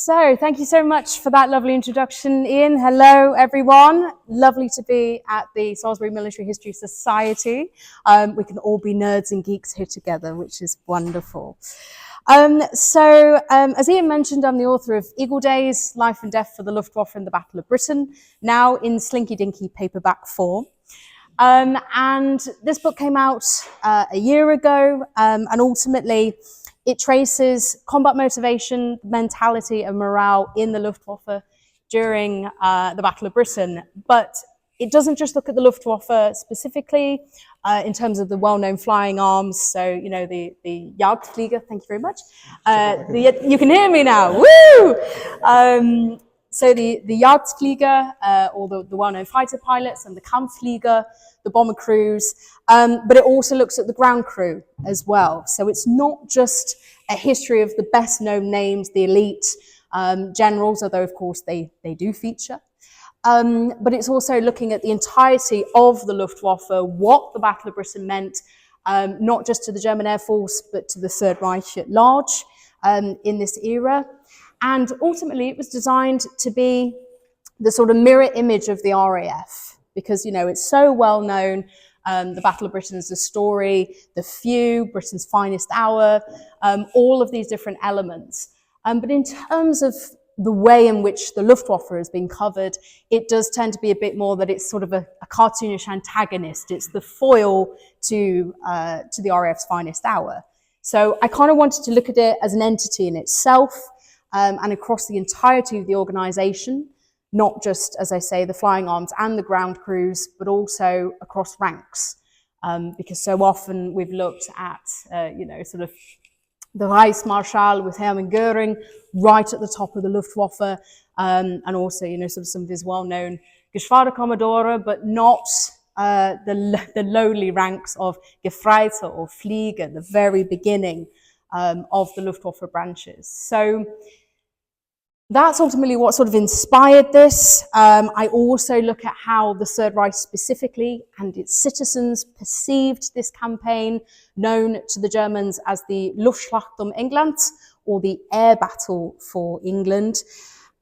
So thank you so much for that lovely introduction, Ian. Hello, everyone. Lovely to be at the Salisbury Military History Society. We can all be nerds and geeks here together, which is wonderful. As Ian mentioned, I'm the author of Eagle Days, Life and Death for the Luftwaffe in the Battle of Britain, now in slinky dinky paperback form. And this book came out a year ago, and ultimately it traces combat motivation, mentality and morale in the Luftwaffe during the Battle of Britain. But it doesn't just look at the Luftwaffe specifically in terms of the well-known flying arms. So, you know, the Jagdflieger, thank you very much. You can hear me now, woo! So the Jagdflieger, or the well-known fighter pilots, and the Kampfflieger, the bomber crews, but it also looks at the ground crew as well. So it's not just a history of the best-known names, the elite generals, although of course they do feature. But it's also looking at the entirety of the Luftwaffe, what the Battle of Britain meant, not just to the German Air Force, but to the Third Reich at large in this era. And ultimately, it was designed to be the sort of mirror image of the RAF, because, you know, it's so well known. The Battle of Britain is a story, the few, Britain's finest hour, all of these different elements. But in terms of the way in which the Luftwaffe has been covered, it does tend to be a bit more that it's sort of a cartoonish antagonist. It's the foil to the RAF's finest hour. So I kind of wanted to look at it as an entity in itself, and across the entirety of the organisation, not just, as I say, the flying arms and the ground crews, but also across ranks. Because so often we've looked at, sort of the Reichsmarschall with Hermann Göring right at the top of the Luftwaffe, and also, you know, sort of some of his well-known Geschwaderkommodore, but not the lowly ranks of Gefreiter or Flieger, the very beginning of the Luftwaffe branches. So that's ultimately what sort of inspired this. I also look at how the Third Reich specifically and its citizens perceived this campaign, known to the Germans as the Luftschlacht um England, or the air battle for England.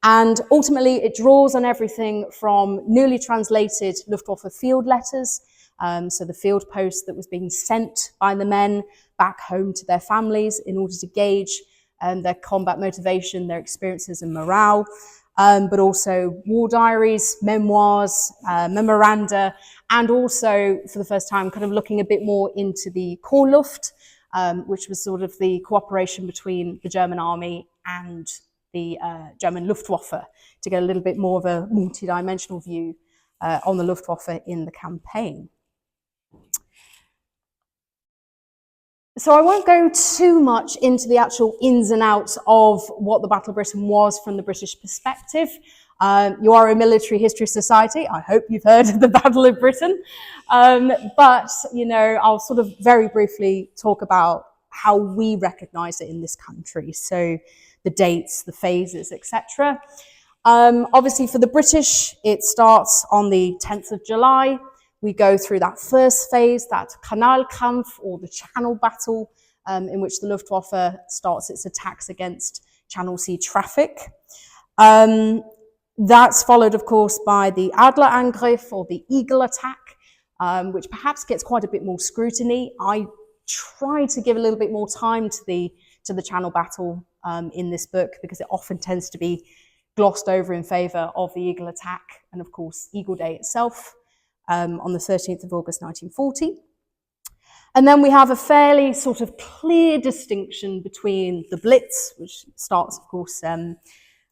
And ultimately it draws on everything from newly translated Luftwaffe field letters, so the field post that was being sent by the men back home to their families in order to gauge their combat motivation, their experiences and morale, but also war diaries, memoirs, memoranda, and also for the first time kind of looking a bit more into the Korpsluft, which was sort of the cooperation between the German army and the German Luftwaffe, to get a little bit more of a multi-dimensional view on the Luftwaffe in the campaign. So I won't go too much into the actual ins and outs of what the Battle of Britain was from the British perspective. You are a military history society. I hope you've heard of the Battle of Britain. But, you know, I'll sort of very briefly talk about how we recognise it in this country. So the dates, the phases, etc. Obviously for the British, it starts on the 10th of July. We go through that first phase, that Kanalkampf, or the Channel Battle, in which the Luftwaffe starts its attacks against Channel Sea traffic. That's followed, of course, by the Adlerangriff, or the Eagle attack, which perhaps gets quite a bit more scrutiny. I try to give a little bit more time to the Channel Battle in this book, because it often tends to be glossed over in favour of the Eagle attack, and of course, Eagle Day itself. On the 13th of August 1940. And then we have a fairly sort of clear distinction between the Blitz, which starts, of course, in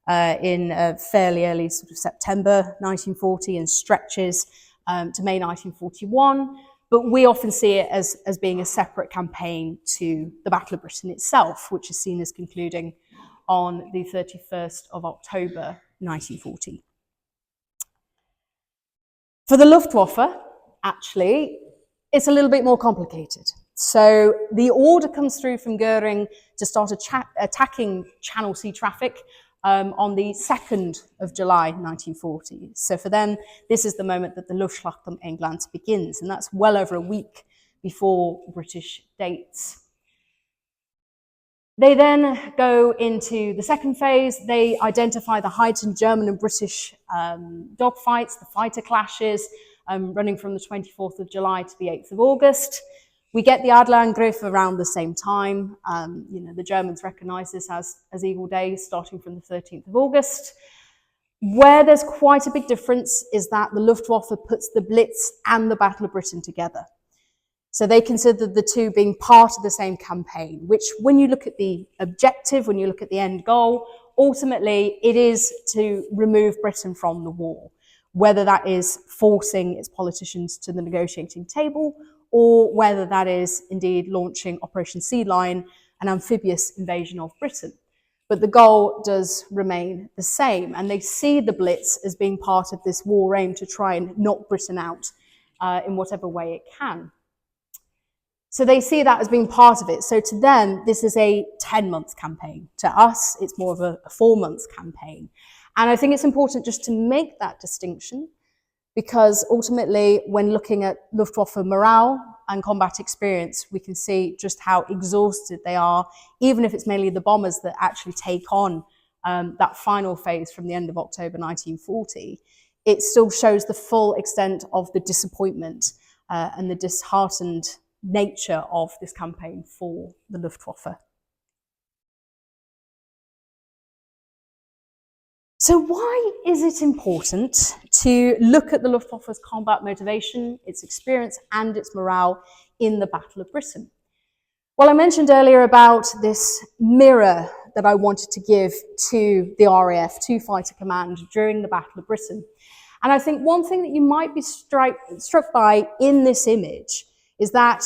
fairly early sort of September 1940 and stretches to May 1941. But we often see it as being a separate campaign to the Battle of Britain itself, which is seen as concluding on the 31st of October 1940. For the Luftwaffe, actually, it's a little bit more complicated. So the order comes through from Göring to start attacking Channel Sea traffic on the 2nd of July 1940. So for them, this is the moment that the Luftschlacht um England begins, and that's well over a week before British dates. They then go into the second phase. They identify the heightened German and British dogfights, the fighter clashes, running from the 24th of July to the 8th of August. We get the Adlerangriff around the same time. The Germans recognize this as Eagle Days, starting from the 13th of August. Where there's quite a big difference is that the Luftwaffe puts the Blitz and the Battle of Britain together. So they consider the two being part of the same campaign, which when you look at the objective, when you look at the end goal, ultimately it is to remove Britain from the war, whether that is forcing its politicians to the negotiating table or whether that is indeed launching Operation Sea Lion, an amphibious invasion of Britain. But the goal does remain the same, and they see the Blitz as being part of this war aim to try and knock Britain out in whatever way it can. So they see that as being part of it. So to them, this is a 10-month campaign. To us, it's more of a 4-month campaign. And I think it's important just to make that distinction, because ultimately, when looking at Luftwaffe morale and combat experience, we can see just how exhausted they are, even if it's mainly the bombers that actually take on that final phase from the end of October 1940. It still shows the full extent of the disappointment and the disheartened nature of this campaign for the Luftwaffe. So why is it important to look at the Luftwaffe's combat motivation, its experience, and its morale in the Battle of Britain? Well, I mentioned earlier about this mirror that I wanted to give to the RAF, to Fighter Command, during the Battle of Britain. And I think one thing that you might be struck by in this image is that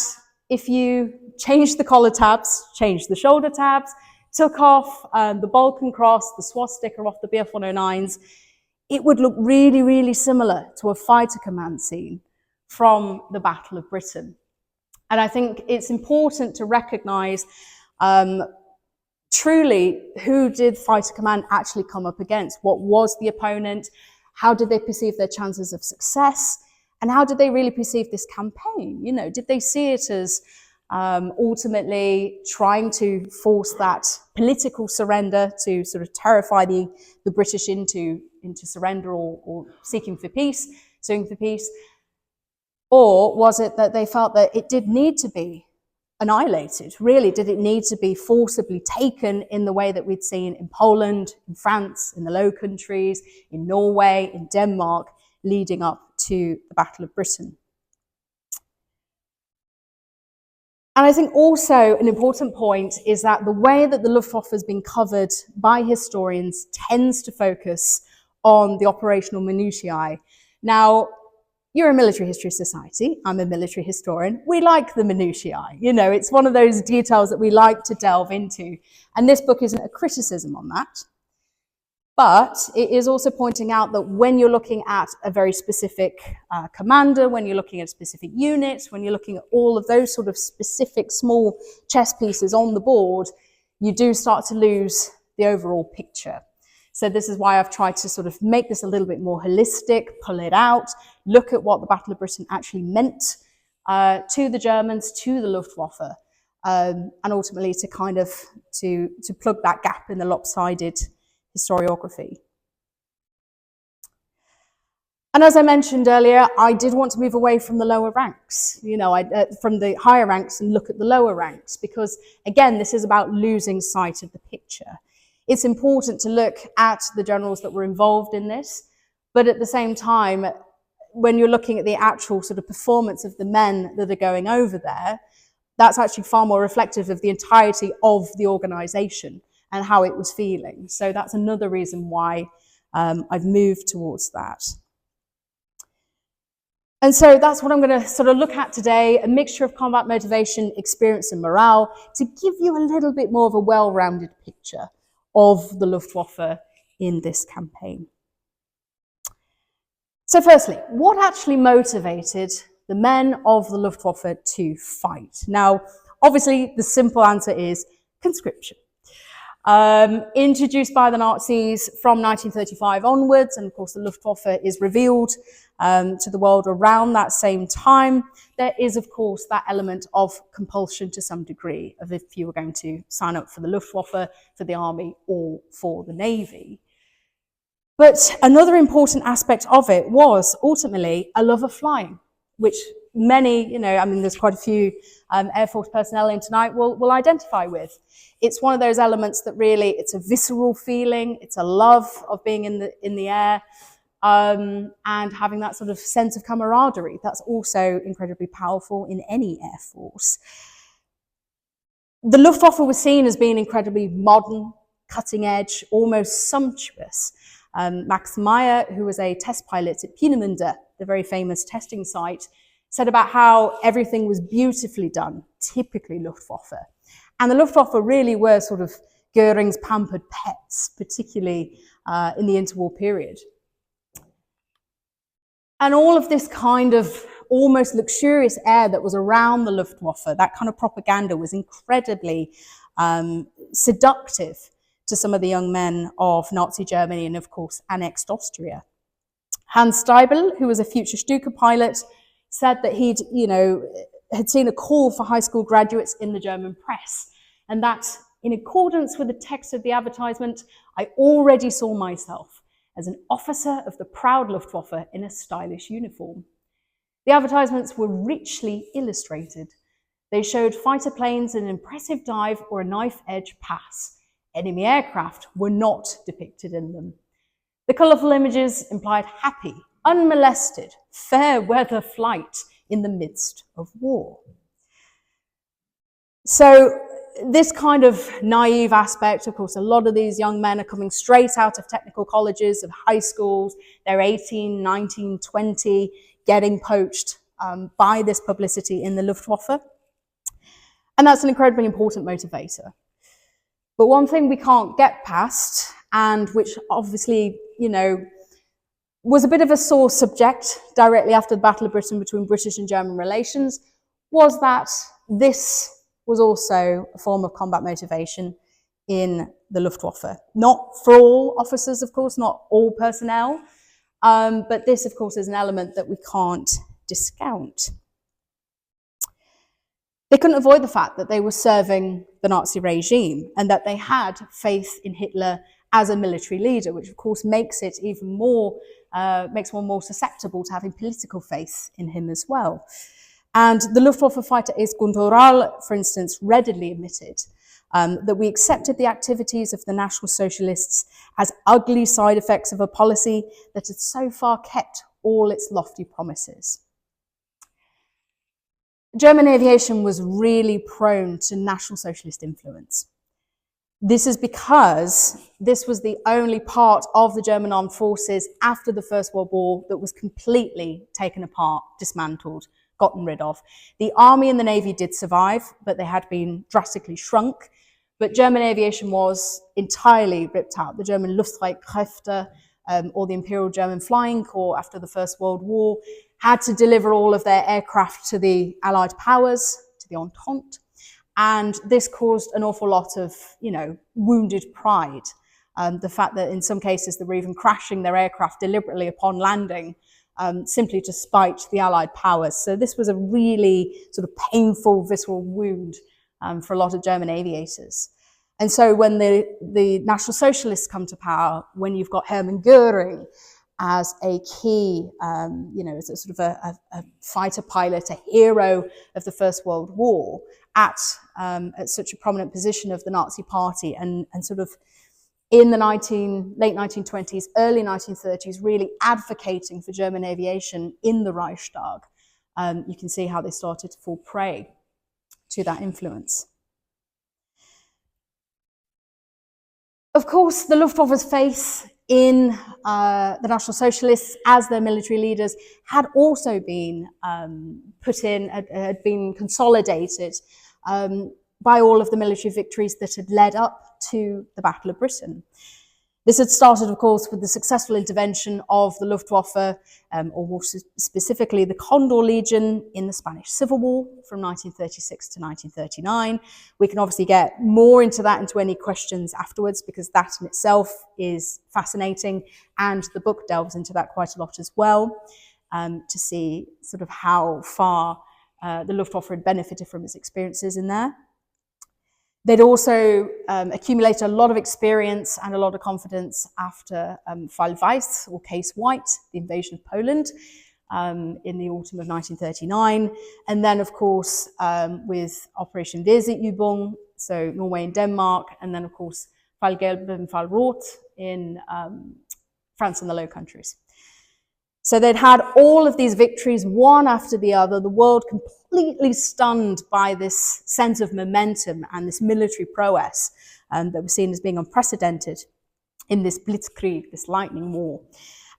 if you changed the collar tabs, changed the shoulder tabs, took off the Balkan Cross, the swastika off the Bf-109s, it would look really, really similar to a Fighter Command scene from the Battle of Britain. And I think it's important to recognise truly who did Fighter Command actually come up against? What was the opponent? How did they perceive their chances of success? And how did they really perceive this campaign? Did they see it as ultimately trying to force that political surrender to sort of terrify the British into surrender or seeking for peace, suing for peace? Or was it that they felt that it did need to be annihilated? Really, did it need to be forcibly taken in the way that we'd seen in Poland, in France, in the Low Countries, in Norway, in Denmark, leading up to the Battle of Britain? And I think also an important point is that the way that the Luftwaffe has been covered by historians tends to focus on the operational minutiae. Now, you're a military history society, I'm a military historian, we like the minutiae. It's one of those details that we like to delve into. And this book isn't a criticism on that. But it is also pointing out that when you're looking at a very specific commander, when you're looking at specific units, when you're looking at all of those sort of specific small chess pieces on the board, you do start to lose the overall picture. So this is why I've tried to sort of make this a little bit more holistic, pull it out, look at what the Battle of Britain actually meant to the Germans, to the Luftwaffe, and ultimately to kind of to plug that gap in the lopsided historiography. And as I mentioned earlier, I did want to move away from the lower ranks, from the higher ranks and look at the lower ranks, because again, this is about losing sight of the picture. It's important to look at the generals that were involved in this, but at the same time, when you're looking at the actual sort of performance of the men that are going over there, that's actually far more reflective of the entirety of the organisation and how it was feeling. So that's another reason why I've moved towards that. And so that's what I'm going to sort of look at today, a mixture of combat motivation, experience and morale, to give you a little bit more of a well-rounded picture of the Luftwaffe in this campaign. So firstly, what actually motivated the men of the Luftwaffe to fight? Now, obviously, the simple answer is conscription. introduced by the Nazis from 1935 onwards, and of course the Luftwaffe is revealed to the world around that same time. There is, of course, that element of compulsion to some degree of if you were going to sign up for the Luftwaffe, for the army, or for the navy. But another important aspect of it was ultimately a love of flying, which many, there's quite a few Air Force personnel in tonight will identify with. It's one of those elements that really, it's a visceral feeling, it's a love of being in the air, and having that sort of sense of camaraderie. That's also incredibly powerful in any Air Force. The Luftwaffe was seen as being incredibly modern, cutting edge, almost sumptuous. Max Meyer, who was a test pilot at Peenemünde, the very famous testing site, said about how everything was beautifully done, typically Luftwaffe. And the Luftwaffe really were sort of Goering's pampered pets, particularly in the interwar period. And all of this kind of almost luxurious air that was around the Luftwaffe, that kind of propaganda was incredibly seductive to some of the young men of Nazi Germany and, of course, annexed Austria. Hans Steibel, who was a future Stuka pilot, said that he'd, had seen a call for high school graduates in the German press, and that in accordance with the text of the advertisement, I already saw myself as an officer of the proud Luftwaffe in a stylish uniform. The advertisements were richly illustrated. They showed fighter planes in an impressive dive or a knife-edge pass. Enemy aircraft were not depicted in them. The colourful images implied happy, unmolested, fair weather flight in the midst of war. So this kind of naive aspect, of course, a lot of these young men are coming straight out of technical colleges, of high schools. They're 18, 19, 20, getting poached by this publicity in the Luftwaffe. And that's an incredibly important motivator. But one thing we can't get past, and which obviously, was a bit of a sore subject directly after the Battle of Britain between British and German relations, was that this was also a form of combat motivation in the Luftwaffe. Not for all officers, of course, not all personnel, but this, of course, is an element that we can't discount. They couldn't avoid the fact that they were serving the Nazi regime and that they had faith in Hitler as a military leader, which of course makes it even more, makes one more susceptible to having political faith in him as well. And the Luftwaffe fighter ace Gunter Rahl, for instance, readily admitted that we accepted the activities of the National Socialists as ugly side effects of a policy that had so far kept all its lofty promises. German aviation was really prone to National Socialist influence. This is because this was the only part of the German armed forces after the First World War that was completely taken apart, dismantled, gotten rid of. The army and the navy did survive, but they had been drastically shrunk. But German aviation was entirely ripped out. The German Luftstreitkräfte, or the Imperial German Flying Corps after the First World War, had to deliver all of their aircraft to the Allied powers, to the Entente. And this caused an awful lot of, wounded pride. The fact that in some cases they were even crashing their aircraft deliberately upon landing, simply to spite the Allied powers. So this was a really sort of painful, visceral wound for a lot of German aviators. And so when the National Socialists come to power, when you've got Hermann Goering as a key, as a sort of a fighter pilot, a hero of the First World War, at such a prominent position of the Nazi Party, and sort of in the late 1920s, early 1930s, really advocating for German aviation in the Reichstag, you can see how they started to fall prey to that influence. Of course, the Luftwaffe's faith in the National Socialists as their military leaders had also been had been consolidated by all of the military victories that had led up to the Battle of Britain. This had started, of course, with the successful intervention of the Luftwaffe, or more specifically the Condor Legion in the Spanish Civil War from 1936 to 1939. We can obviously get more into that, into any questions afterwards, because that in itself is fascinating, and the book delves into that quite a lot as well, to see sort of how far the Luftwaffe had benefited from its experiences in there. They'd also accumulated a lot of experience and a lot of confidence after Fall Weiß, or Case White, the invasion of Poland in the autumn of 1939. And then, of course, with Operation Wehrseeübung, so Norway and Denmark, and then, of course, Fall Gelb and Fall Rot in France and the Low Countries. So they'd had all of these victories, one after the other, the world completely stunned by this sense of momentum and this military prowess that was seen as being unprecedented in this Blitzkrieg, this lightning war.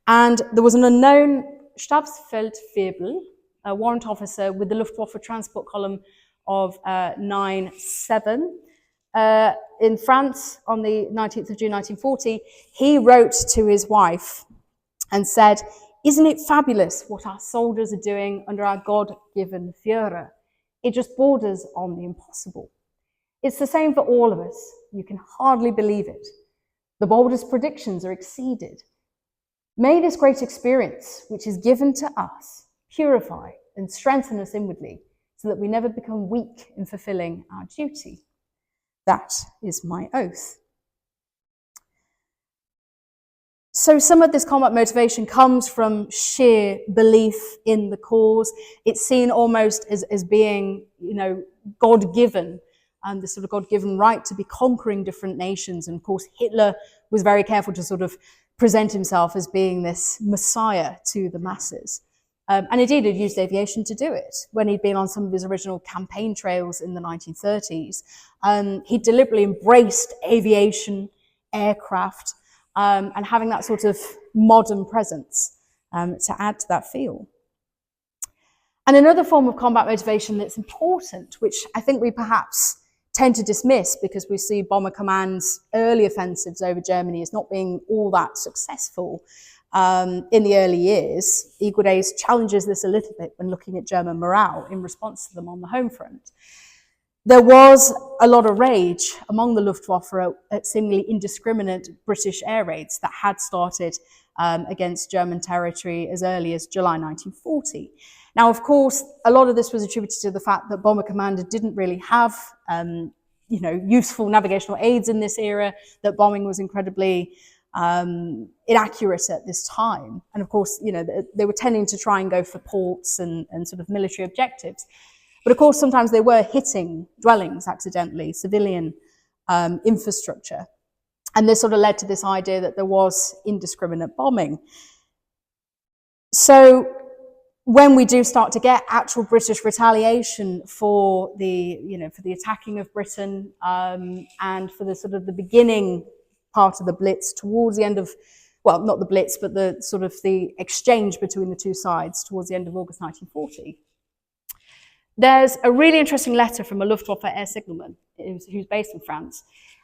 And there was an unknown Stabsfeldwebel, a warrant officer with the Luftwaffe transport column of 9-7. In France, on the 19th of June 1940, he wrote to his wife and said, "Isn't it fabulous what our soldiers are doing under our God-given Führer? It just borders on the impossible. It's the same for all of us. You can hardly believe it. The boldest predictions are exceeded. May this great experience, which is given to us, purify and strengthen us inwardly, so that we never become weak in fulfilling our duty. That is my oath." So some of this combat motivation comes from sheer belief in the cause. It's seen almost as being, God-given, and the sort of God-given right to be conquering different nations. And of course, Hitler was very careful to sort of present himself as being this messiah to the masses. And indeed, he'd used aviation to do it. When he'd been on some of his original campaign trails in the 1930s, he deliberately embraced aviation, aircraft, and having that sort of modern presence to add to that feel. And another form of combat motivation that's important, which I think we perhaps tend to dismiss because we see Bomber Command's early offensives over Germany as not being all that successful in the early years. Eagle Days challenges this a little bit when looking at German morale in response to them on the home front. There was a lot of rage among the Luftwaffe at seemingly indiscriminate British air raids that had started against German territory as early as July 1940. Now, of course, a lot of this was attributed to the fact that Bomber Commander didn't really have, useful navigational aids in this era, that bombing was incredibly inaccurate at this time. And of course, they were tending to try and go for ports and sort of military objectives. But of course, sometimes they were hitting dwellings accidentally, civilian infrastructure. And this sort of led to this idea that there was indiscriminate bombing. So when we do start to get actual British retaliation for for the attacking of Britain, and for the sort of the beginning part of the Blitz towards the end of, well, not the Blitz, but the sort of the exchange between the two sides towards the end of August 1940, there's a really interesting letter from a Luftwaffe air signalman who's based in France,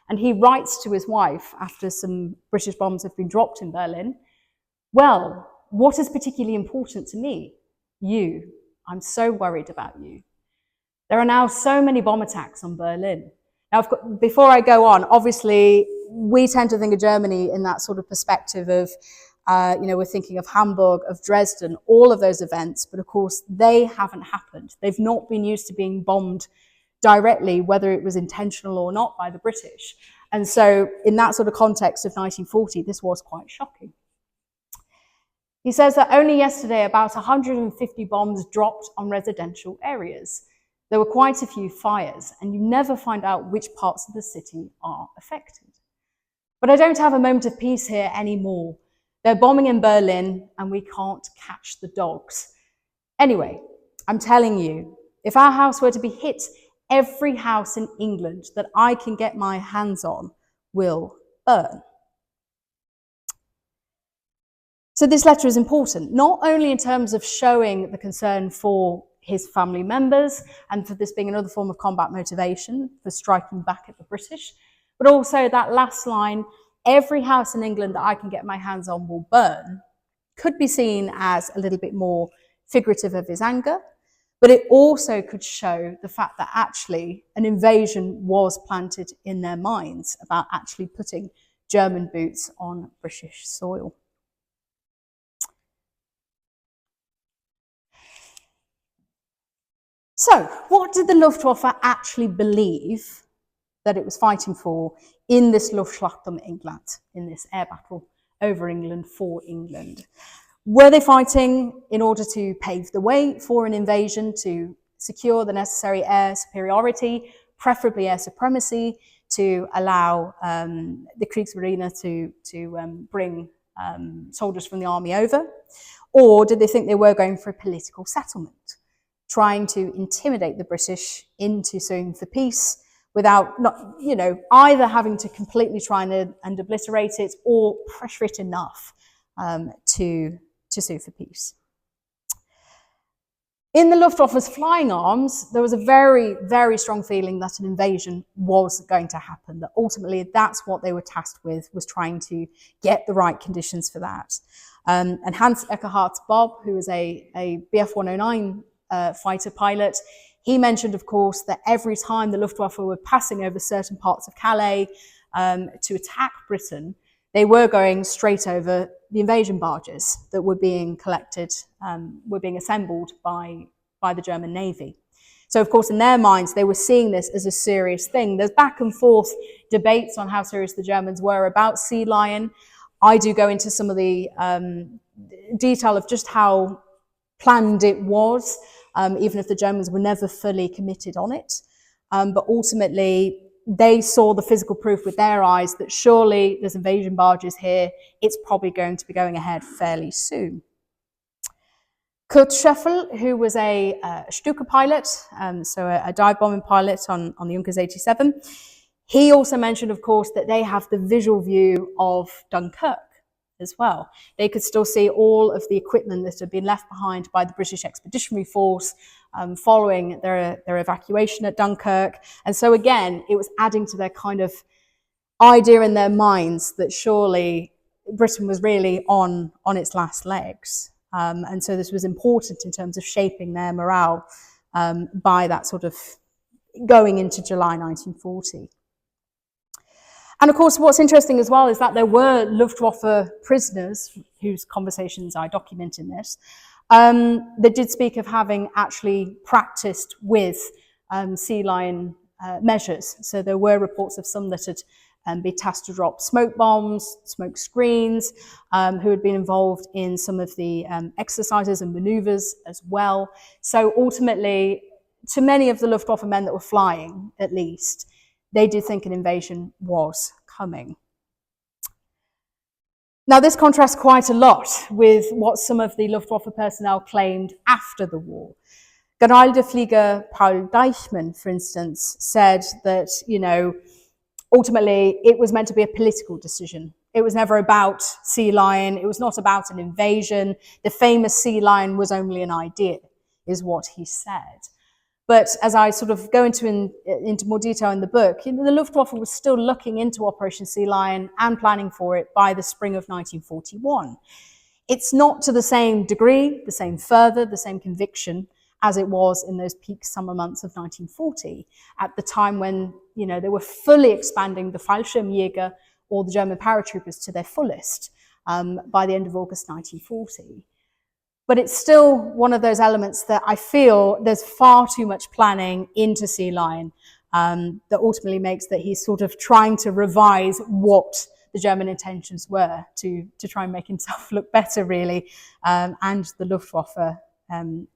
and he writes to his wife after some British bombs have been dropped in Berlin, "Well, what is particularly important to me? You. I'm so worried about you. There are now so many bomb attacks on Berlin." Now, before I go on, obviously, we tend to think of Germany in that sort of perspective of, we're thinking of Hamburg, of Dresden, all of those events, but of course, they haven't happened. They've not been used to being bombed directly, whether it was intentional or not, by the British. And so, in that sort of context of 1940, this was quite shocking. He says that only yesterday, about 150 bombs dropped on residential areas. There were quite a few fires, and you never find out which parts of the city are affected. But I don't have a moment of peace here anymore. They're bombing in Berlin, and we can't catch the dogs. Anyway, I'm telling you, if our house were to be hit, every house in England that I can get my hands on will burn. So this letter is important, not only in terms of showing the concern for his family members and for this being another form of combat motivation for striking back at the British, but also that last line, every house in England that I can get my hands on will burn, could be seen as a little bit more figurative of his anger, but it also could show the fact that actually an invasion was planted in their minds about actually putting German boots on British soil. So, what did the Luftwaffe actually believe that it was fighting for in this Luftschlacht um England, in this air battle over England for England? Were they fighting in order to pave the way for an invasion, to secure the necessary air superiority, preferably air supremacy, to allow the Kriegsmarine to bring soldiers from the army over? Or did they think they were going for a political settlement, trying to intimidate the British into suing for peace without, not, either having to completely try and obliterate it or pressure it enough to sue for peace? In the Luftwaffe's flying arms, there was a very, very strong feeling that an invasion was going to happen, that ultimately that's what they were tasked with, was trying to get the right conditions for that. And Hans Eckerhard Bob, who was a Bf-109 fighter pilot, he mentioned, of course, that every time the Luftwaffe were passing over certain parts of Calais to attack Britain, they were going straight over the invasion barges that were being collected, were being assembled by the German Navy. So, of course, in their minds, they were seeing this as a serious thing. There's back and forth debates on how serious the Germans were about Sea Lion. I do go into some of the detail of just how planned it was, even if the Germans were never fully committed on it. But ultimately, they saw the physical proof with their eyes that surely there's invasion barges here. It's probably going to be going ahead fairly soon. Kurt Scheffel, who was a Stuka pilot, so a dive bombing pilot on the Junkers 87, he also mentioned, of course, that they have the visual view of Dunkirk as well. They could still see all of the equipment that had been left behind by the British Expeditionary Force following their evacuation at Dunkirk. And so again, it was adding to their kind of idea in their minds that surely Britain was really on its last legs. And so this was important in terms of shaping their morale by that sort of going into July 1940. And of course, what's interesting as well is that there were Luftwaffe prisoners whose conversations I document in this that did speak of having actually practiced with Sea Lion measures. So there were reports of some that had been tasked to drop smoke bombs, smoke screens, who had been involved in some of the exercises and maneuvers as well. So ultimately, to many of the Luftwaffe men that were flying, at least, they did think an invasion was coming. Now, this contrasts quite a lot with what some of the Luftwaffe personnel claimed after the war. Generalflieger Paul Deichmann, for instance, said that, ultimately it was meant to be a political decision. It was never about Sea Lion. It was not about an invasion. The famous Sea Lion was only an idea, is what he said. But as I sort of go into more detail in the book, the Luftwaffe was still looking into Operation Sea Lion and planning for it by the spring of 1941. It's not to the same degree, the same fervour, the same conviction as it was in those peak summer months of 1940, at the time when they were fully expanding the Fallschirmjäger, or the German paratroopers, to their fullest by the end of August 1940. But it's still one of those elements that I feel there's far too much planning into Sea Lion that ultimately makes that he's sort of trying to revise what the German intentions were to try and make himself look better, really, and the Luftwaffe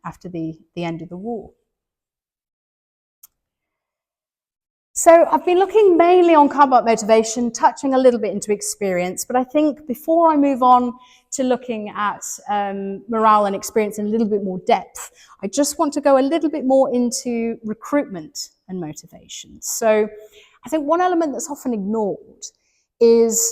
after the end of the war. So I've been looking mainly on combat motivation, touching a little bit into experience, but I think before I move on to looking at morale and experience in a little bit more depth, I just want to go a little bit more into recruitment and motivation. So I think one element that's often ignored is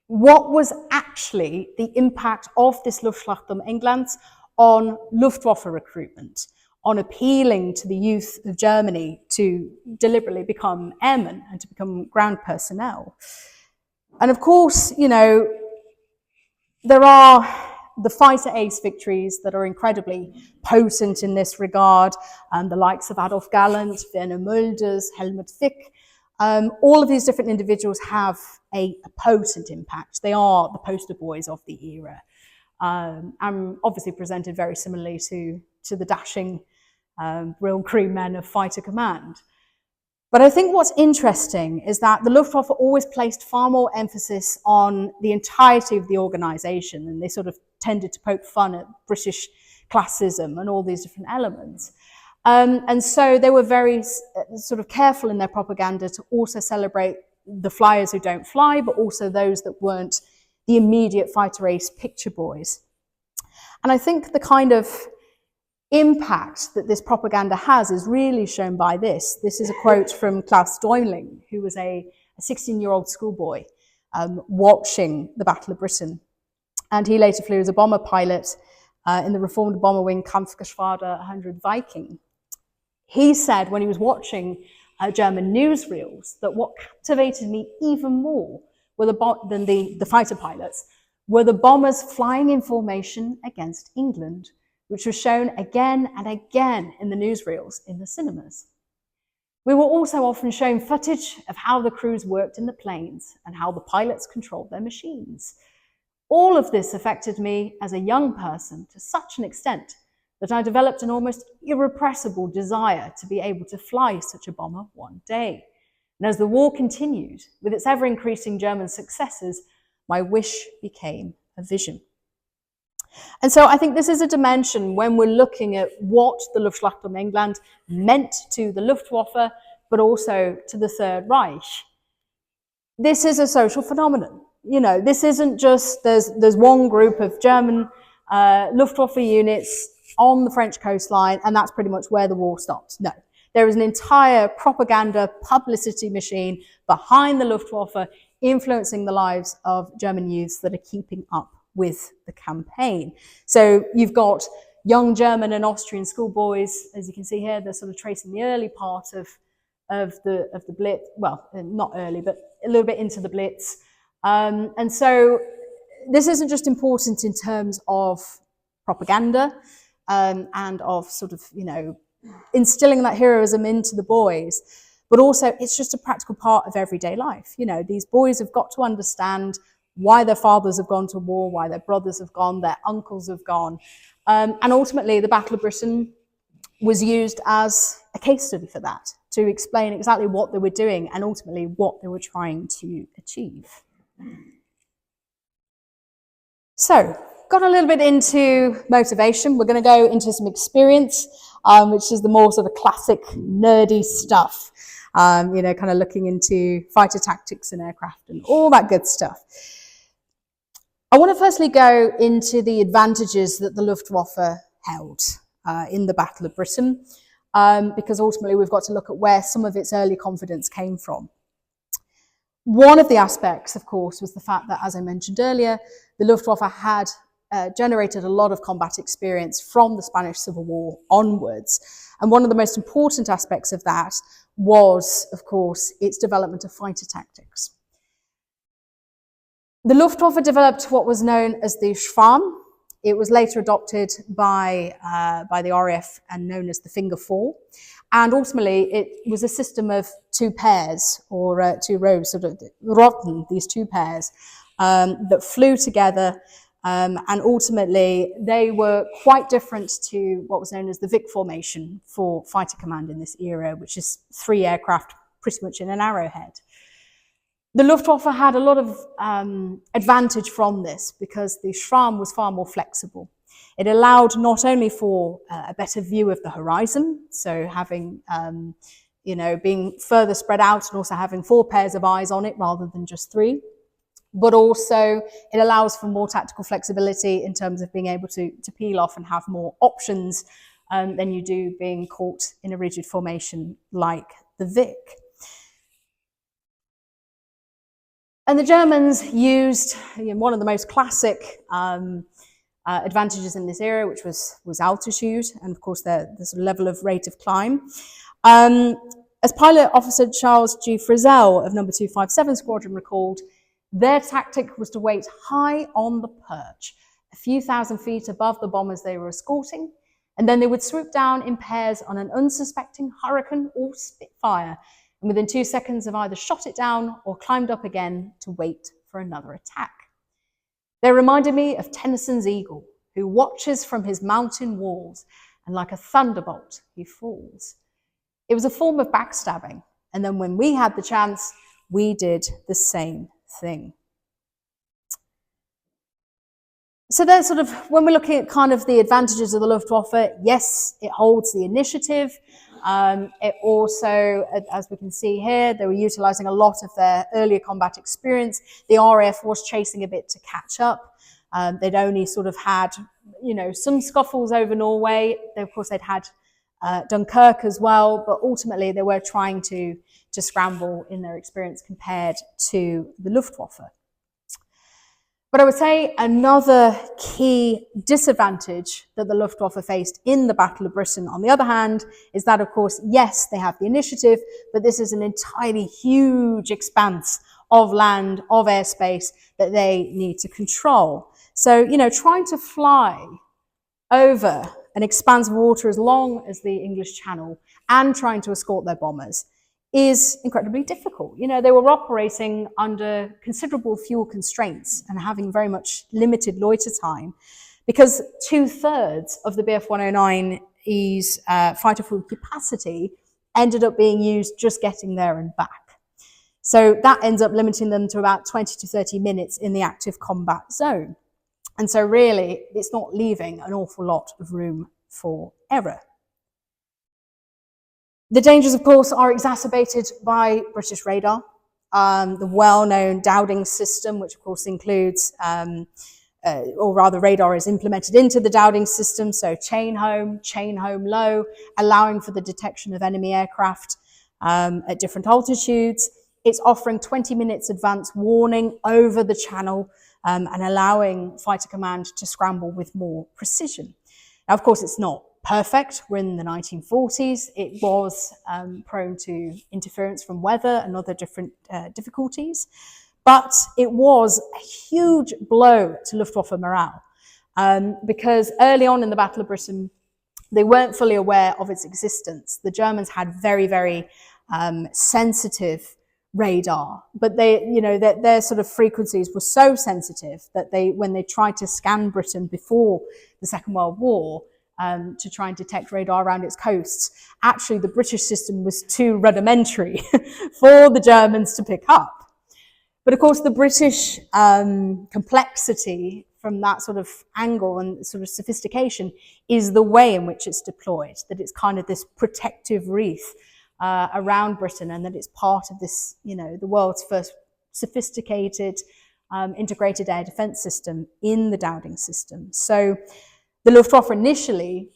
what was actually the impact of this Luftschlacht um England on Luftwaffe recruitment, on appealing to the youth of Germany to deliberately become airmen and to become ground personnel. And of course, you know, there are the fighter ace victories that are incredibly potent in this regard, the likes of Adolf Galland, Werner Mulders, Helmut Fick. All of these different individuals have a potent impact. They are the poster boys of the era, and obviously presented very similarly to the dashing real crew men of fighter command. But I think what's interesting is that the Luftwaffe always placed far more emphasis on the entirety of the organisation, and they sort of tended to poke fun at British classism and all these different elements. And so they were very sort of careful in their propaganda to also celebrate the flyers who don't fly, but also those that weren't the immediate fighter ace picture boys. And I think the kind of impact that this propaganda has is really shown by this. This is a quote from Klaus Däumling, who was a 16-year-old schoolboy watching the Battle of Britain. And he later flew as a bomber pilot in the reformed bomber wing Kampfgeschwader 100 Viking. He said when he was watching German newsreels that what captivated me even more were than the fighter pilots were the bombers flying in formation against England, which was shown again and again in the newsreels in the cinemas. We were also often shown footage of how the crews worked in the planes and how the pilots controlled their machines. All of this affected me as a young person to such an extent that I developed an almost irrepressible desire to be able to fly such a bomber one day. And as the war continued, with its ever-increasing German successes, my wish became a vision. And so I think this is a dimension when we're looking at what the Luftschlacht um England meant to the Luftwaffe, but also to the Third Reich. This is a social phenomenon. You know, this isn't just there's one group of German Luftwaffe units on the French coastline, and that's pretty much where the war stops. No, there is an entire propaganda publicity machine behind the Luftwaffe influencing the lives of German youths that are keeping up with the campaign. So you've got young German and Austrian schoolboys, as you can see here, they're sort of tracing the early part of the Blitz, well, not early, but a little bit into the Blitz. And so this isn't just important in terms of propaganda and of sort of, you know, instilling that heroism into the boys, but also it's just a practical part of everyday life. You know, these boys have got to understand why their fathers have gone to war, why their brothers have gone, their uncles have gone. And ultimately, the Battle of Britain was used as a case study for that, to explain exactly what they were doing and ultimately what they were trying to achieve. So, got a little bit into motivation. We're going to go into some experience, which is the more sort of classic nerdy stuff, you know, kind of looking into fighter tactics and aircraft and all that good stuff. I want to firstly go into the advantages that the Luftwaffe held in the Battle of Britain, because ultimately we've got to look at where some of its early confidence came from. One of the aspects, of course, was the fact that, as I mentioned earlier, the Luftwaffe had generated a lot of combat experience from the Spanish Civil War onwards. And one of the most important aspects of that was, of course, its development of fighter tactics. The Luftwaffe developed what was known as the Schwarm. It was later adopted by the RAF and known as the Finger Four. And ultimately, it was a system of two pairs, or two rows, sort of rotten, these two pairs, that flew together. And ultimately, they were quite different to what was known as the Vic formation for fighter command in this era, which is 3 aircraft pretty much in an arrowhead. The Luftwaffe had a lot of advantage from this because the Schwarm was far more flexible. It allowed not only for a better view of the horizon, so having, you know, being further spread out and also having 4 pairs of eyes on it rather than just 3, but also it allows for more tactical flexibility in terms of being able to peel off and have more options than you do being caught in a rigid formation like the Vic. And the Germans used, you know, one of the most classic advantages in this era, which was altitude, and of course the sort of level of rate of climb. As Pilot Officer Charles G. Frizzell of No. 257 Squadron recalled, Their tactic was to wait high on the perch, a few thousand feet above the bombers they were escorting, and then they would swoop down in pairs on an unsuspecting Hurricane or Spitfire, and within 2 seconds have either shot it down or climbed up again to wait for another attack. They reminded me of Tennyson's eagle, who watches from his mountain walls, and like a thunderbolt he falls. It was a form of backstabbing, and then when we had the chance, we did the same thing. So there's sort of, when we're looking at kind of the advantages of the Luftwaffe, yes, it holds the initiative. It also, as we can see here, they were utilizing a lot of their earlier combat experience. The RAF was chasing a bit to catch up. They'd only sort of had, some scuffles over Norway. Of course, they'd had Dunkirk as well, but ultimately they were trying to scramble in their experience compared to the Luftwaffe. But I would say another key disadvantage that the Luftwaffe faced in the Battle of Britain, on the other hand, is that, of course, yes, they have the initiative, but this is an entirely huge expanse of land, of airspace that they need to control. So, trying to fly over an expanse of water as long as the English Channel and trying to escort their bombers is incredibly difficult. They were operating under considerable fuel constraints and having very much limited loiter time because 2/3 of the Bf 109E's fighter fuel capacity ended up being used just getting there and back. So that ends up limiting them to about 20 to 30 minutes in the active combat zone. And so really, it's not leaving an awful lot of room for error. The dangers, of course, are exacerbated by British radar. The well-known Dowding system, which of course includes, or rather radar is implemented into the Dowding system, so chain home low, allowing for the detection of enemy aircraft at different altitudes. It's offering 20 minutes advance warning over the channel and allowing fighter command to scramble with more precision. Now, of course, it's not perfect. We're in the 1940s. It was prone to interference from weather and other different difficulties, but it was a huge blow to Luftwaffe morale because early on in the Battle of Britain, they weren't fully aware of its existence. The Germans had very, very sensitive radar, but their sort of frequencies were so sensitive that when they tried to scan Britain before the Second World War, to try and detect radar around its coasts. Actually, the British system was too rudimentary for the Germans to pick up. But of course, the British complexity from that sort of angle and sort of sophistication is the way in which it's deployed, that it's kind of this protective wreath around Britain and that it's part of this, the world's first sophisticated integrated air defense system in the Dowding system. So the Luftwaffe initially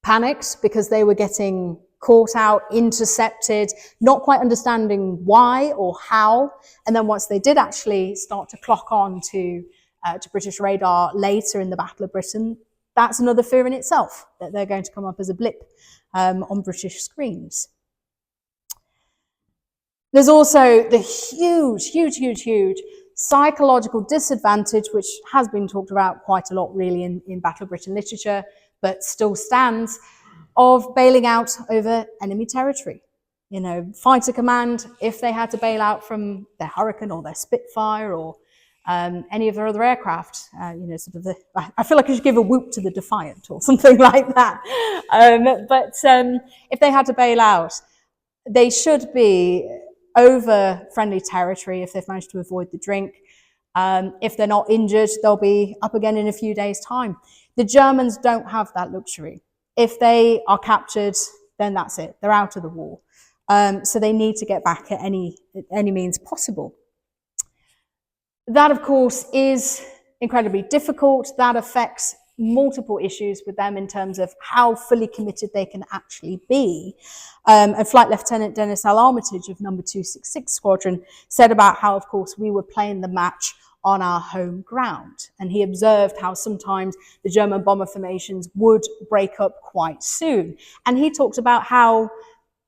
panicked because they were getting caught out, intercepted, not quite understanding why or how. And then once they did actually start to clock on to British radar later in the Battle of Britain, that's another fear in itself, that they're going to come up as a blip on British screens. There's also the huge psychological disadvantage, which has been talked about quite a lot really in Battle of Britain literature, but still stands, of bailing out over enemy territory. Fighter command, if they had to bail out from their Hurricane or their Spitfire or any of their other aircraft, I feel like I should give a whoop to the Defiant or something like that. But if they had to bail out, they should be over friendly territory if they've managed to avoid the drink. If they're not injured, they'll be up again in a few days' time. The Germans don't have that luxury. If they are captured, then that's it. They're out of the war. So they need to get back at any means possible. That, of course, is incredibly difficult. That affects multiple issues with them in terms of how fully committed they can actually be. And Flight Lieutenant Dennis L. Armitage of number 266 Squadron said about how, of course, we were playing the match on our home ground. And he observed how sometimes the German bomber formations would break up quite soon. And he talked about how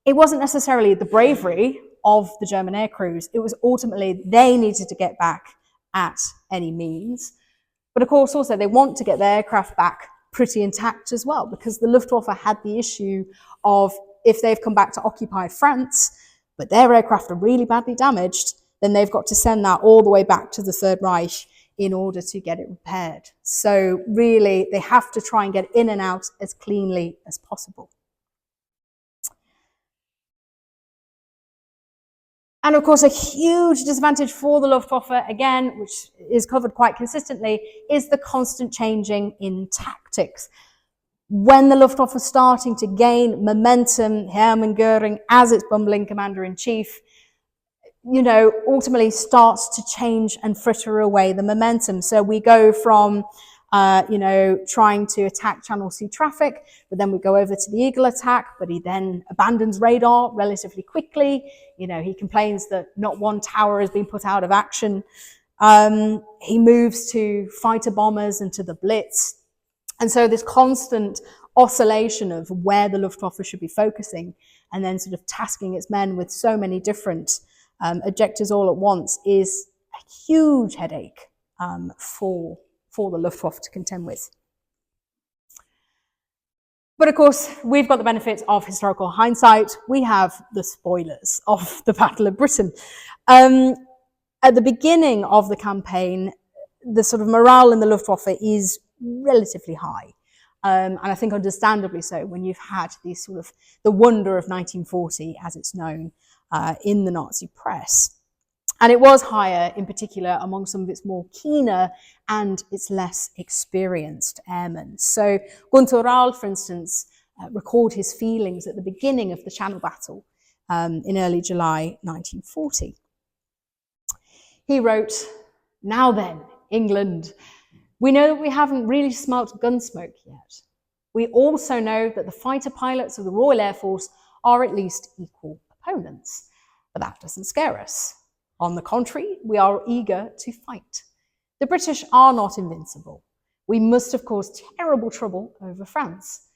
it wasn't necessarily the bravery of the German air crews. It was ultimately they needed to get back at any means. But of course, also they want to get their aircraft back pretty intact as well, because the Luftwaffe had the issue of if they've come back to occupy France, but their aircraft are really badly damaged, then they've got to send that all the way back to the Third Reich in order to get it repaired. So really, they have to try and get in and out as cleanly as possible. And of course, a huge disadvantage for the Luftwaffe, again, which is covered quite consistently, is the constant changing in tactics. When the Luftwaffe is starting to gain momentum, Hermann Göring, as its bumbling commander-in-chief, ultimately starts to change and fritter away the momentum. So we go from, trying to attack Channel Sea traffic, but then we go over to the Eagle attack, but he then abandons radar relatively quickly. He complains that not one tower has been put out of action. He moves to fighter bombers and to the Blitz. And so this constant oscillation of where the Luftwaffe should be focusing and then sort of tasking its men with so many different objectives all at once is a huge headache for the Luftwaffe to contend with. But of course, we've got the benefit of historical hindsight. We have the spoilers of the Battle of Britain. At the beginning of the campaign, the sort of morale in the Luftwaffe is relatively high. And I think understandably so when you've had these sort of the wonder of 1940, as it's known in the Nazi press. And it was higher in particular among some of its more keener and its less experienced airmen. So Gunther Rahl, for instance, recalled his feelings at the beginning of the Channel battle in early July 1940. He wrote, "Now then, England, we know that we haven't really smelt gunsmoke yet. We also know that the fighter pilots of the Royal Air Force are at least equal opponents. But that doesn't scare us. On the contrary, we are eager to fight. The British are not invincible. We must have caused terrible trouble over France.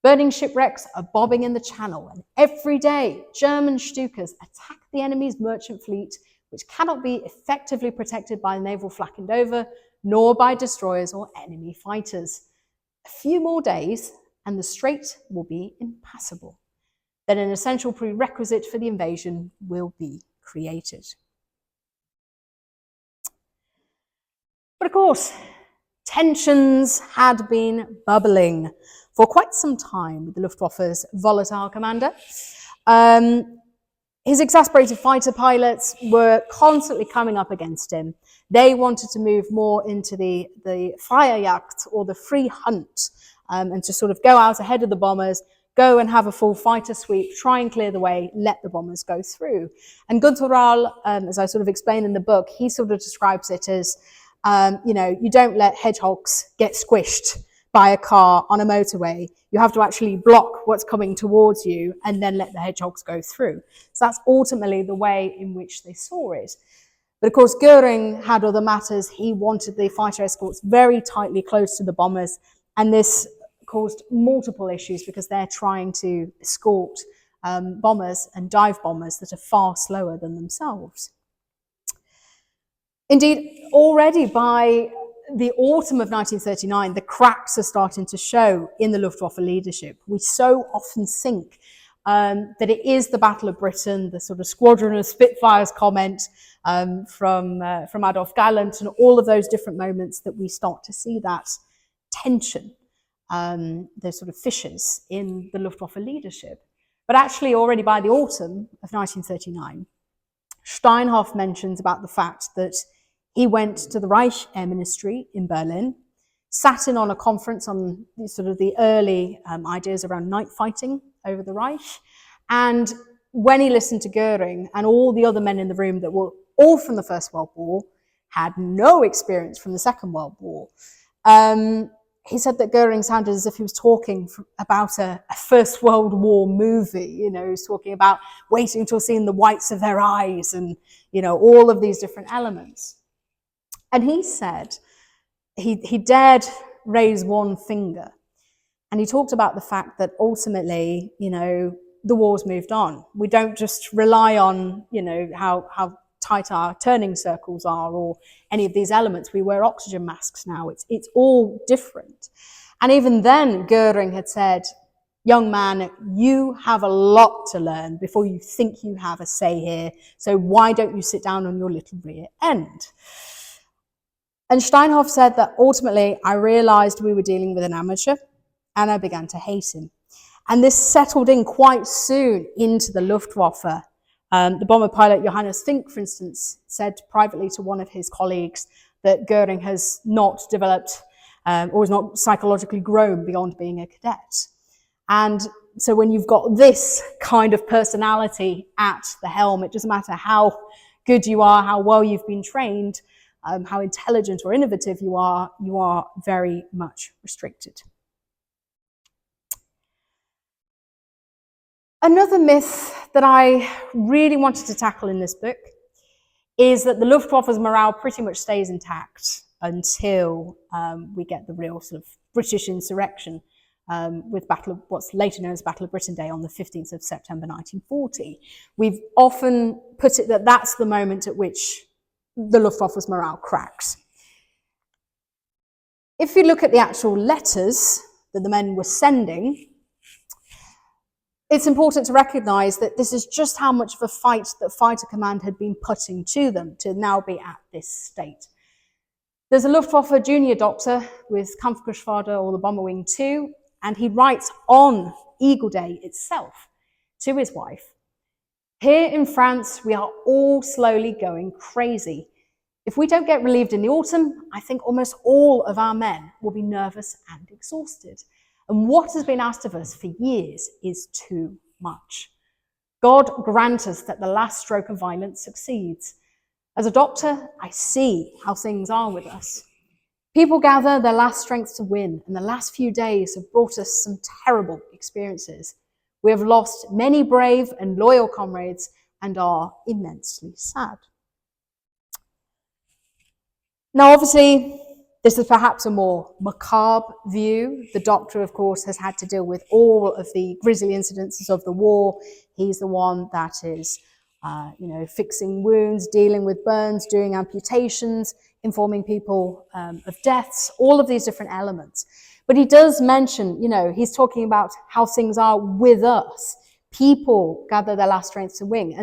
Burning shipwrecks are bobbing in the Channel, and every day German Stukas attack the enemy's merchant fleet, which cannot be effectively protected by naval flak and over, nor by destroyers or enemy fighters. A few more days, and the strait will be impassable. Then an essential prerequisite for the invasion will be created." But of course, tensions had been bubbling for quite some time with the Luftwaffe's volatile commander. His exasperated fighter pilots were constantly coming up against him. They wanted to move more into the Feierjagd, or the free hunt, and to sort of go out ahead of the bombers, go and have a full fighter sweep, try and clear the way, let the bombers go through. And Gunther Rahl, as I sort of explained in the book, he sort of describes it as, you don't let hedgehogs get squished by a car on a motorway. You have to actually block what's coming towards you and then let the hedgehogs go through. So that's ultimately the way in which they saw it. But of course, Göring had other matters. He wanted the fighter escorts very tightly close to the bombers, and this caused multiple issues because they're trying to escort bombers and dive bombers that are far slower than themselves. Indeed, already by the autumn of 1939, the cracks are starting to show in the Luftwaffe leadership. We so often think that it is the Battle of Britain, the sort of squadron of Spitfires comment from Adolf Galland, and all of those different moments that we start to see that tension, those sort of fissures in the Luftwaffe leadership. But actually, already by the autumn of 1939, Steinhoff mentions about the fact that he went to the Reich Air Ministry in Berlin, sat in on a conference on sort of the early ideas around night fighting over the Reich. And when he listened to Göring and all the other men in the room that were all from the First World War, had no experience from the Second World War, he said that Göring sounded as if he was talking about a First World War movie. He was talking about waiting until seeing the whites of their eyes and, all of these different elements. And he said he dared raise one finger. And he talked about the fact that ultimately, the war's moved on. We don't just rely on, how tight our turning circles are or any of these elements. We wear oxygen masks now. It's all different. And even then, Goering had said, young man, you have a lot to learn before you think you have a say here. So why don't you sit down on your little rear end? And Steinhoff said that ultimately I realized we were dealing with an amateur and I began to hate him. And this settled in quite soon into the Luftwaffe. The bomber pilot Johannes Fink, for instance, said privately to one of his colleagues that Goering has not developed or is not psychologically grown beyond being a cadet. And so when you've got this kind of personality at the helm, it doesn't matter how good you are, how well you've been trained, how intelligent or innovative you are very much restricted. Another myth that I really wanted to tackle in this book is that the Luftwaffe's morale pretty much stays intact until we get the real sort of British insurrection with what's later known as Battle of Britain Day on the 15th of September 1940. We've often put it that that's the moment at which the Luftwaffe's morale cracks. If you look at the actual letters that the men were sending, it's important to recognise that this is just how much of a fight that Fighter Command had been putting to them to now be at this state. There's a Luftwaffe junior doctor with Kampfgeschwader or the Bomber Wing 2, and he writes on Eagle Day itself to his wife, "Here in France, we are all slowly going crazy. If we don't get relieved in the autumn, I think almost all of our men will be nervous and exhausted. And what has been asked of us for years is too much. God grant us that the last stroke of violence succeeds. As a doctor, I see how things are with us. People gather their last strength to win, and the last few days have brought us some terrible experiences. We have lost many brave and loyal comrades and are immensely sad." Now, obviously, this is perhaps a more macabre view. The doctor, of course, has had to deal with all of the grisly incidences of the war. He's the one that is, fixing wounds, dealing with burns, doing amputations, informing people of deaths, all of these different elements. But he does mention, he's talking about how things are with us. People gather their last strength to win.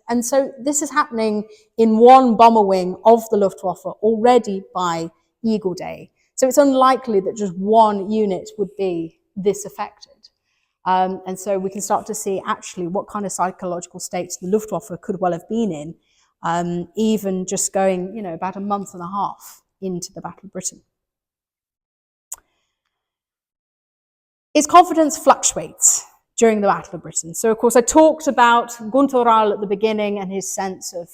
And so this is happening in one bomber wing of the Luftwaffe already by Eagle Day. So it's unlikely that just one unit would be this affected. And so we can start to see actually what kind of psychological states the Luftwaffe could well have been in, even just going, about a month and a half into the Battle of Britain. Its confidence fluctuates during the Battle of Britain. So, of course, I talked about Gunther Rall at the beginning and his sense of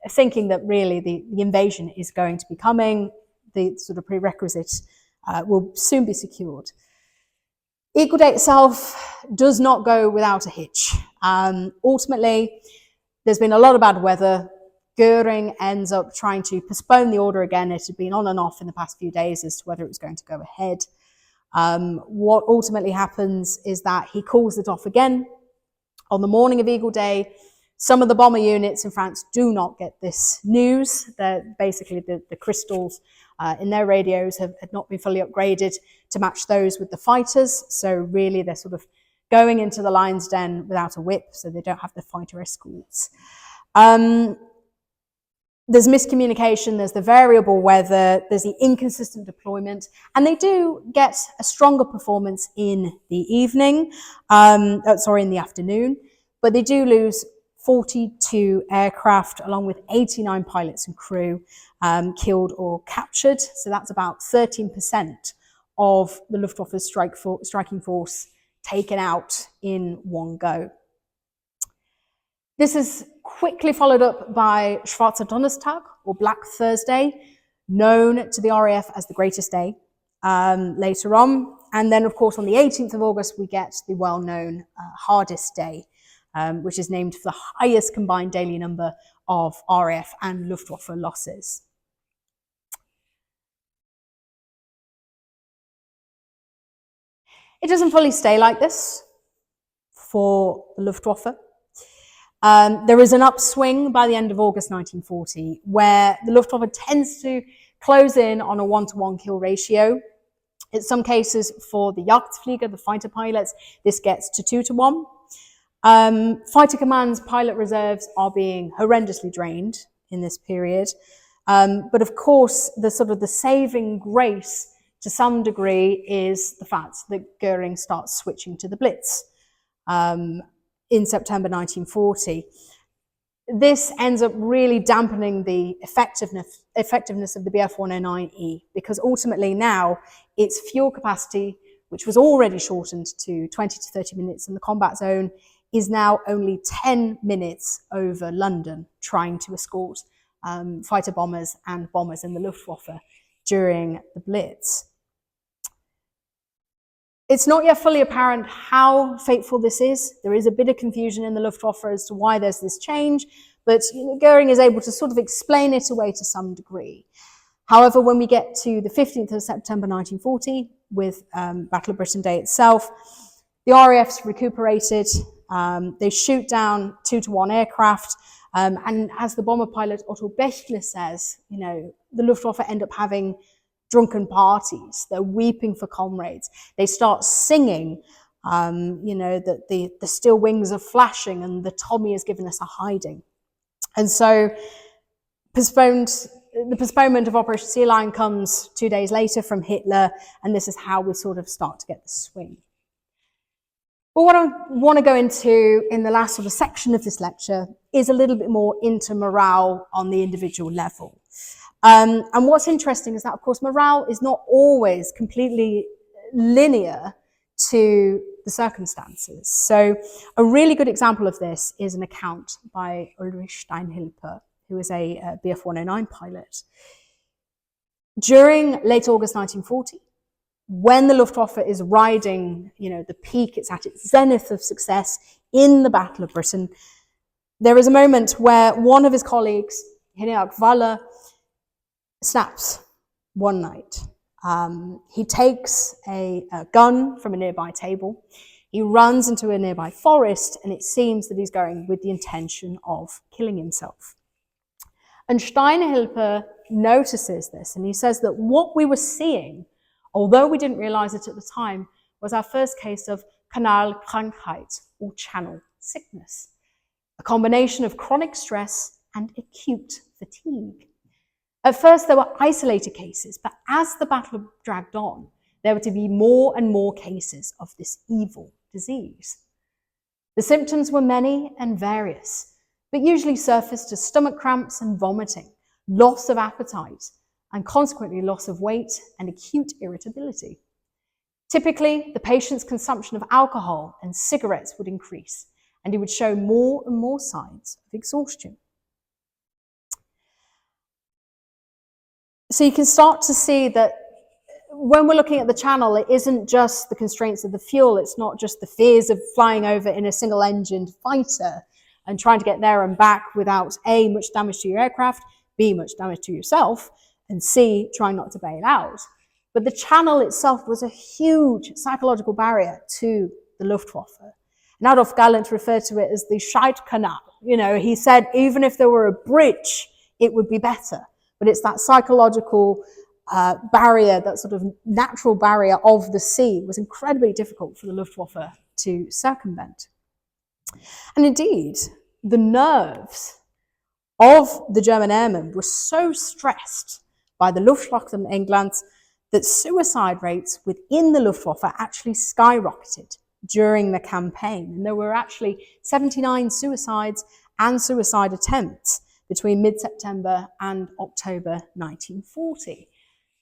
thinking that really the invasion is going to be coming, the sort of prerequisite will soon be secured. Eagle Day itself does not go without a hitch. Ultimately, there's been a lot of bad weather. Goering ends up trying to postpone the order again. It had been on and off in the past few days as to whether it was going to go ahead. What ultimately happens is that he calls it off again on the morning of Eagle Day. Some of the bomber units in France do not get this news. Basically, the crystals in their radios had not been fully upgraded to match those with the fighters. So really, they're sort of going into the lion's den without a whip, so they don't have the fighter escorts. There's miscommunication, there's the variable weather, there's the inconsistent deployment, and they do get a stronger performance in the evening, in the afternoon, but they do lose 42 aircraft along with 89 pilots and crew killed or captured. So that's about 13% of the Luftwaffe's striking force taken out in one go. This is quickly followed up by Schwarzer Donnerstag, or Black Thursday, known to the RAF as the Greatest Day later on. And then, of course, on the 18th of August, we get the well-known Hardest Day, which is named for the highest combined daily number of RAF and Luftwaffe losses. It doesn't fully stay like this. for the Luftwaffe. There is an upswing by the end of August 1940, where the Luftwaffe tends to close in on a 1-to-1 kill ratio. In some cases, for the Jagdflieger, the fighter pilots, this gets to 2-to-1. Fighter commands, pilot reserves are being horrendously drained in this period. But of course, the saving grace to some degree is the fact that Goering starts switching to the Blitz in September 1940. This ends up really dampening the effectiveness of the Bf-109E, because ultimately now its fuel capacity, which was already shortened to 20 to 30 minutes in the combat zone, is now only 10 minutes over London, trying to escort fighter bombers and bombers in the Luftwaffe during the Blitz. It's not yet fully apparent how fateful this is. There is a bit of confusion in the Luftwaffe as to why there's this change, but Goering is able to sort of explain it away to some degree. However, when we get to the 15th of September 1940, with Battle of Britain Day itself, the RAF's recuperated. They shoot down 2-to-1 aircraft, and as the bomber pilot Otto Bechtle says, the Luftwaffe end up having drunken parties. They're weeping for comrades. They start singing, that the steel wings are flashing and the Tommy has given us a hiding. And so the postponement of Operation Sea Lion comes 2 days later from Hitler, and this is how we sort of start to get the swing. But what I want to go into in the last sort of section of this lecture is a little bit more into morale on the individual level. And what's interesting is that, of course, morale is not always completely linear to the circumstances. So a really good example of this is an account by Ulrich Steinhilper, who is a Bf-109 pilot. During late August 1940, when the Luftwaffe is riding, the peak, it's at its zenith of success in the Battle of Britain, there is a moment where one of his colleagues, Henrik Waller, snaps one night. He takes a gun from a nearby table. He runs into a nearby forest, and it seems that he's going with the intention of killing himself. And Steinhilper notices this, and he says that what we were seeing, although we didn't realize it at the time, was our first case of Kanalkrankheit, or channel sickness, a combination of chronic stress and acute fatigue. At first, there were isolated cases, but as the battle dragged on, there were to be more and more cases of this evil disease. The symptoms were many and various, but usually surfaced as stomach cramps and vomiting, loss of appetite, and consequently loss of weight and acute irritability. Typically, the patient's consumption of alcohol and cigarettes would increase, and he would show more and more signs of exhaustion. So you can start to see that when we're looking at the channel, it isn't just the constraints of the fuel, it's not just the fears of flying over in a single-engined fighter and trying to get there and back without A, much damage to your aircraft, B, much damage to yourself, and C, trying not to bail out. But the channel itself was a huge psychological barrier to the Luftwaffe. And Adolf Galland referred to it as the Scheidkanal. He said even if there were a bridge, it would be better. But it's that psychological barrier, that sort of natural barrier of the sea, was incredibly difficult for the Luftwaffe to circumvent. And indeed, the nerves of the German airmen were so stressed by the Luftwaffe in England that suicide rates within the Luftwaffe actually skyrocketed during the campaign. And there were actually 79 suicides and suicide attempts between mid-September and October 1940.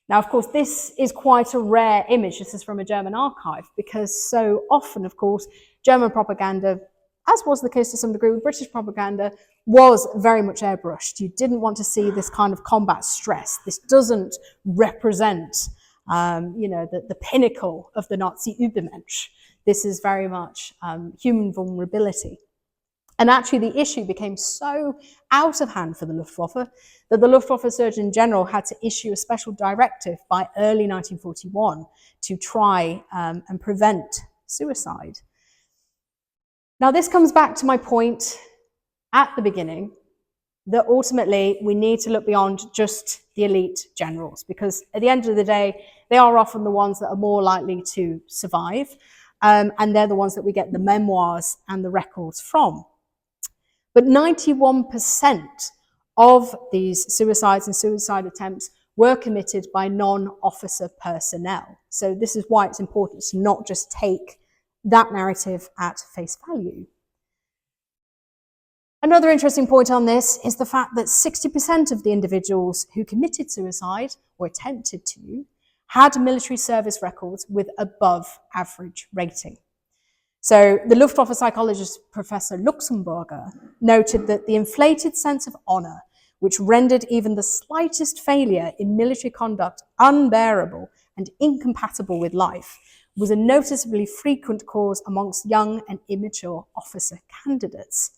Now, of course, this is quite a rare image. This is from a German archive, because so often, of course, German propaganda, as was the case to some degree with British propaganda, was very much airbrushed. You didn't want to see this kind of combat stress. This doesn't represent, the pinnacle of the Nazi Übermensch. This is very much human vulnerability. And actually, the issue became so out of hand for the Luftwaffe that the Luftwaffe Surgeon General had to issue a special directive by early 1941 to try and prevent suicide. Now, this comes back to my point at the beginning that ultimately we need to look beyond just the elite generals, because at the end of the day, they are often the ones that are more likely to survive, and they're the ones that we get the memoirs and the records from. But 91% of these suicides and suicide attempts were committed by non-officer personnel. So this is why it's important to not just take that narrative at face value. Another interesting point on this is the fact that 60% of the individuals who committed suicide or attempted to had military service records with above average rating. So the Luftwaffe psychologist Professor Luxemburger noted that the inflated sense of honor, which rendered even the slightest failure in military conduct unbearable and incompatible with life, was a noticeably frequent cause amongst young and immature officer candidates.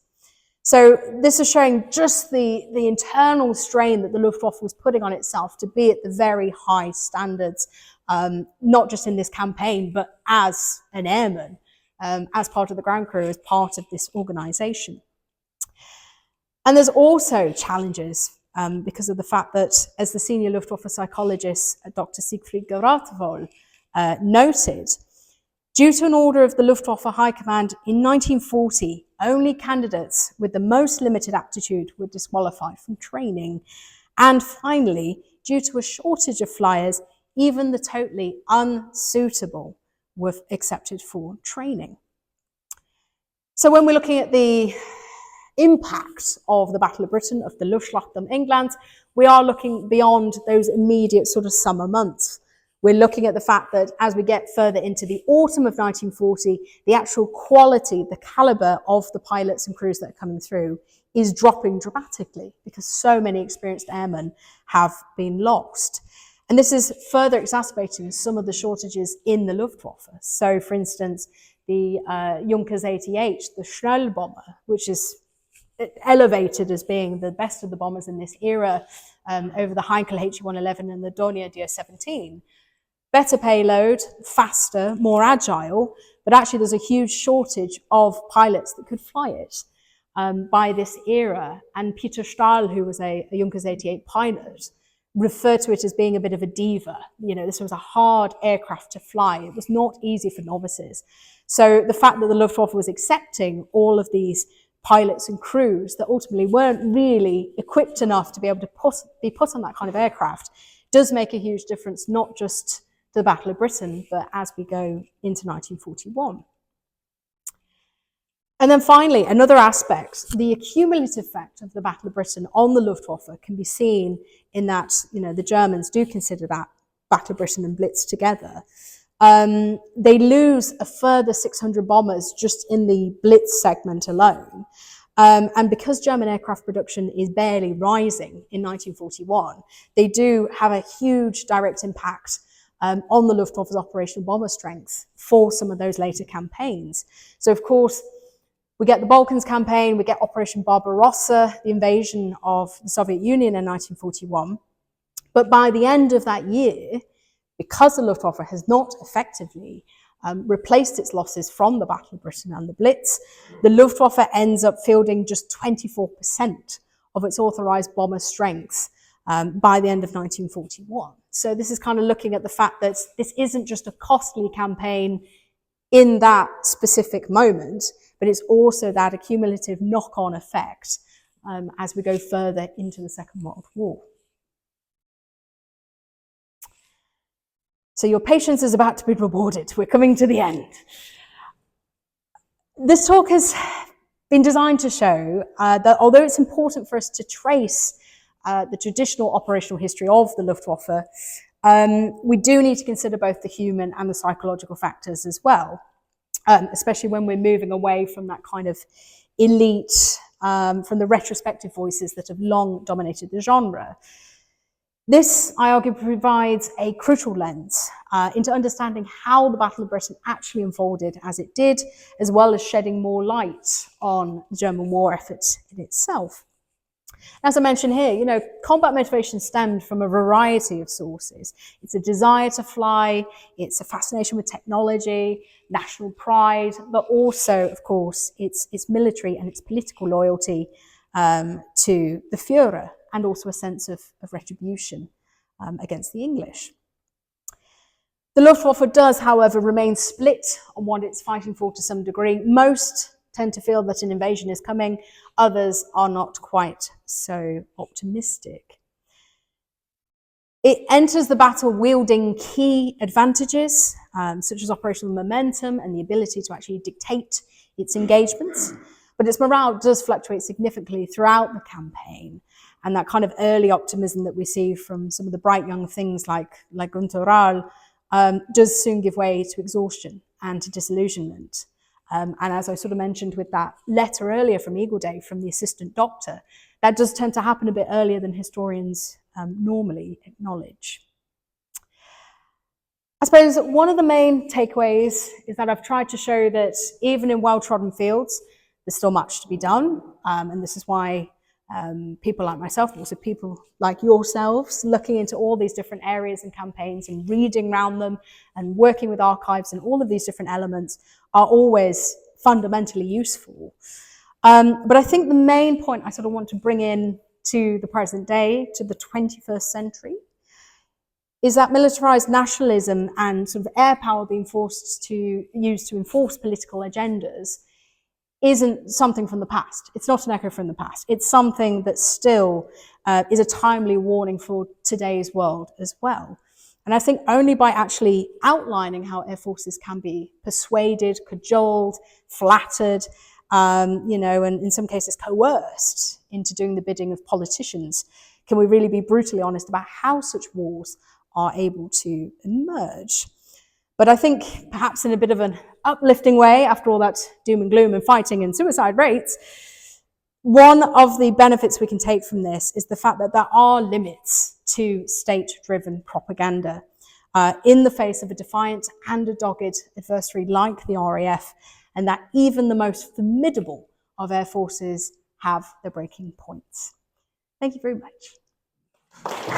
So this is showing just the internal strain that the Luftwaffe was putting on itself to be at the very high standards, not just in this campaign, but as an airman, as part of the ground crew, as part of this organization. And there's also challenges because of the fact that, as the senior Luftwaffe psychologist, Dr. Siegfried Gerathwohl, noted, due to an order of the Luftwaffe High Command in 1940, only candidates with the most limited aptitude were disqualified from training. And finally, due to a shortage of flyers, even the totally unsuitable were accepted for training. So when we're looking at the impact of the Battle of Britain, of the Luftschlacht um England, we are looking beyond those immediate sort of summer months. We're looking at the fact that as we get further into the autumn of 1940, the actual quality, the caliber of the pilots and crews that are coming through is dropping dramatically because so many experienced airmen have been lost. And this is further exacerbating some of the shortages in the Luftwaffe. So, for instance, the Junkers 88, the Schnell bomber, which is elevated as being the best of the bombers in this era over the Heinkel HE-111 and the Dornier Do-17. Better payload, faster, more agile, but actually there's a huge shortage of pilots that could fly it by this era. And Peter Stahl, who was a Junkers 88 pilot, referred to it as being a bit of a diva. You know, this was a hard aircraft to fly. It was not easy for novices. So the fact that the Luftwaffe was accepting all of these pilots and crews that ultimately weren't really equipped enough to be able to be put on that kind of aircraft does make a huge difference, not just to the Battle of Britain, but as we go into 1941. And then finally, another aspect, the accumulative effect of the Battle of Britain on the Luftwaffe can be seen in that, you know, the Germans do consider that Battle of Britain and Blitz together. They lose a further 600 bombers just in the Blitz segment alone. And because German aircraft production is barely rising in 1941, they do have a huge direct impact on the Luftwaffe's operational bomber strength for some of those later campaigns. So, of course, we get the Balkans campaign, we get Operation Barbarossa, the invasion of the Soviet Union in 1941. But by the end of that year, because the Luftwaffe has not effectively replaced its losses from the Battle of Britain and the Blitz, the Luftwaffe ends up fielding just 24% of its authorized bomber strength by the end of 1941. So this is kind of looking at the fact that this isn't just a costly campaign in that specific moment, but it's also that accumulative knock-on effect as we go further into the Second World War. So your patience is about to be rewarded. We're coming to the end. This talk has been designed to show that although it's important for us to trace the traditional operational history of the Luftwaffe, we do need to consider both the human and the psychological factors as well, especially when we're moving away from that kind of elite, from the retrospective voices that have long dominated the genre. This, I argue, provides a crucial lens into understanding how the Battle of Britain actually unfolded as it did, as well as shedding more light on the German war effort in itself. As I mentioned here, combat motivations stemmed from a variety of sources. It's a desire to fly, it's a fascination with technology, national pride, but also, of course, it's military and its political loyalty to the Führer, and also a sense of retribution against the English. The Luftwaffe does, however, remain split on what it's fighting for to some degree. Most tend to feel that an invasion is coming. Others are not quite so optimistic. It enters the battle wielding key advantages, such as operational momentum and the ability to actually dictate its engagements. But its morale does fluctuate significantly throughout the campaign. And that kind of early optimism that we see from some of the bright young things like Gunther Rahl does soon give way to exhaustion and to disillusionment. And as I sort of mentioned with that letter earlier from Eagle Day, from the assistant doctor, that does tend to happen a bit earlier than historians normally acknowledge. I suppose one of the main takeaways is that I've tried to show that even in well-trodden fields, there's still much to be done. And this is why people like myself, but also people like yourselves, looking into all these different areas and campaigns and reading around them and working with archives and all of these different elements are always fundamentally useful. But I think the main point I sort of want to bring in to the present day, to the 21st century, is that militarized nationalism and sort of air power being used to enforce political agendas isn't something from the past. It's not an echo from the past. It's something that still is a timely warning for today's world as well. And I think only by actually outlining how air forces can be persuaded, cajoled, flattered, and in some cases coerced into doing the bidding of politicians, can we really be brutally honest about how such wars are able to emerge. But I think perhaps in a bit of an uplifting way, after all that doom and gloom and fighting and suicide rates, one of the benefits we can take from this is the fact that there are limits to state-driven propaganda in the face of a defiant and a dogged adversary like the RAF, and that even the most formidable of air forces have their breaking points. Thank you very much.